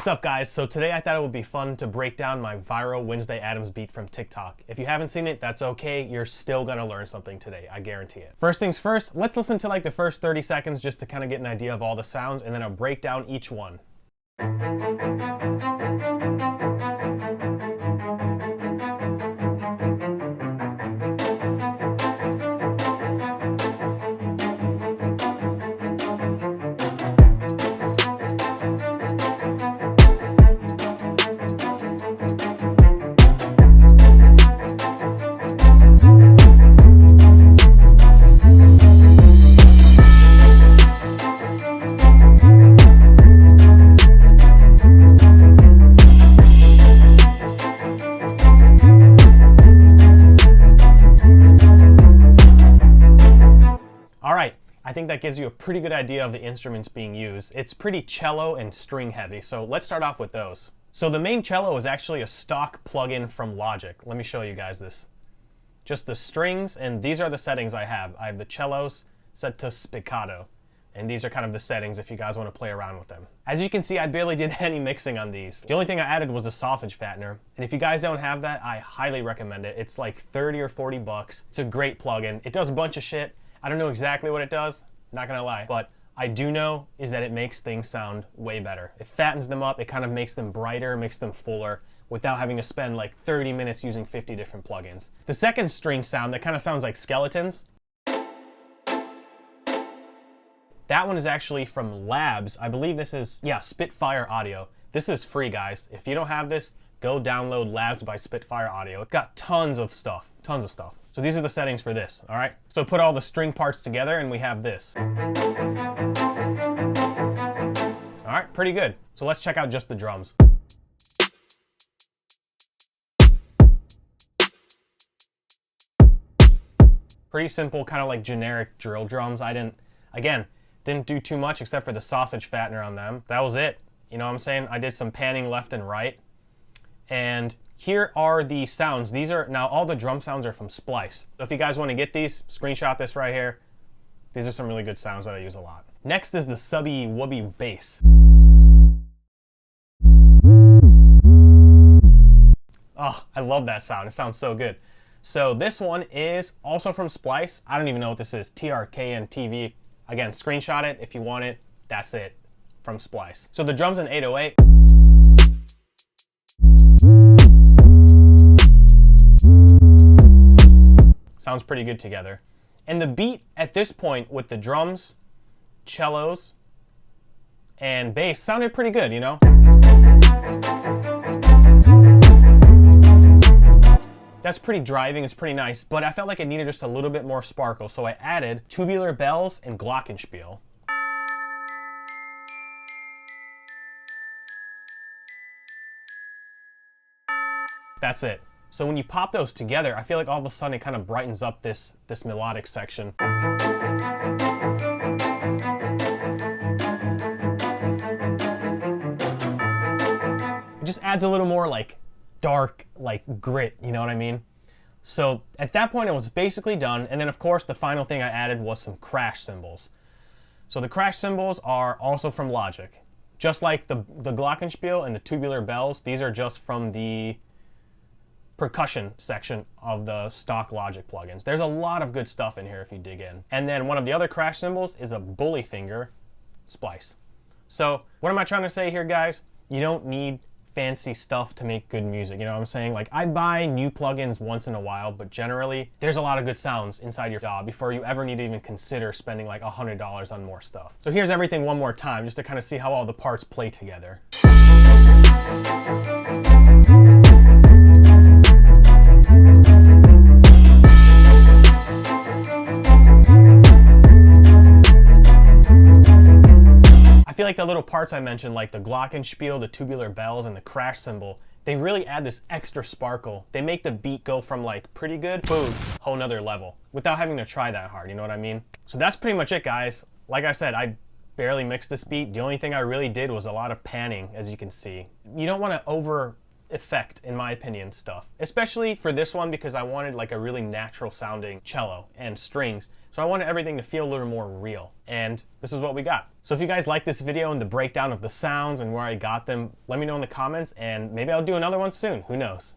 What's up, guys? So today I thought it would be fun to break down my viral Wednesday Addams beat from TikTok. If you haven't seen it, that's okay. You're still gonna learn something today, I guarantee it. First things first, let's listen to like the first 30 seconds just to kind of get an idea of all the sounds, and then I'll break down each one. I think that gives you a pretty good idea of the instruments being used. It's pretty cello and string heavy, so let's start off with those. So the main cello is actually a stock plugin from Logic. Let me show you guys this. Just the strings, and these are the settings I have. I have the cellos set to spiccato, and these are kind of the settings if you guys want to play around with them. As you can see, I barely did any mixing on these. The only thing I added was the sausage fattener, and if you guys don't have that, I highly recommend it. It's like 30 or 40 bucks. It's a great plugin. It does a bunch of shit. I don't know exactly what it does, not gonna lie, but I do know is that it makes things sound way better. It fattens them up, it kind of makes them brighter, makes them fuller, without having to spend like 30 minutes using 50 different plugins. The second string sound that kind of sounds like skeletons, that one is actually from Labs. I believe this is, yeah, Spitfire Audio. This is free, guys. If you don't have this, go download Labs by Spitfire Audio. It got tons of stuff, tons of stuff. So these are the settings for this, all right? So put all the string parts together and we have this. All right, pretty good. So let's check out just the drums. Pretty simple, kind of like generic drill drums. I didn't do too much except for the sausage fattener on them. That was it. You know what I'm saying? I did some panning left and right. And here are the sounds. These are, now all the drum sounds are from Splice. So if you guys want to get these, screenshot this right here. These are some really good sounds that I use a lot. Next is the subby wubby bass. Oh, I love that sound. It sounds so good. So this one is also from Splice. I don't even know what this is. TRKN TV. Again, screenshot it if you want it. That's it from Splice. So the drums in 808. Sounds pretty good together. And the beat at this point with the drums, cellos, and bass sounded pretty good, you know? That's pretty driving, it's pretty nice, but I felt like it needed just a little bit more sparkle, so I added tubular bells and glockenspiel. That's it. So when you pop those together, I feel like all of a sudden it kind of brightens up this melodic section. It just adds a little more like dark, like grit, you know what I mean? So at that point it was basically done, and then of course the final thing I added was some crash cymbals. So the crash cymbals are also from Logic. Just like the glockenspiel and the tubular bells, these are just from the percussion section of the stock Logic plugins. There's a lot of good stuff in here if you dig in. And then one of the other crash cymbals is a bully finger splice. So what am I trying to say here, guys? You don't need fancy stuff to make good music, you know what I'm saying? Like, I buy new plugins once in a while, but generally there's a lot of good sounds inside your DAW before you ever need to even consider spending like $100 on more stuff. So here's everything one more time just to kind of see how all the parts play together. I feel like the little parts I mentioned, like the glockenspiel, the tubular bells, and the crash cymbal, they really add this extra sparkle. They make the beat go from like pretty good, boom, whole nother level, without having to try that hard, you know what I mean? So that's pretty much it, guys. Like I said, I barely mixed this beat. The only thing I really did was a lot of panning, as you can see. You don't want to over effect, in my opinion, stuff, especially for this one, because I wanted like a really natural sounding cello and strings So I wanted everything to feel a little more real, and this is what we got. So if you guys like this video and the breakdown of the sounds and where I got them, let me know in the comments, and maybe I'll do another one soon, who knows.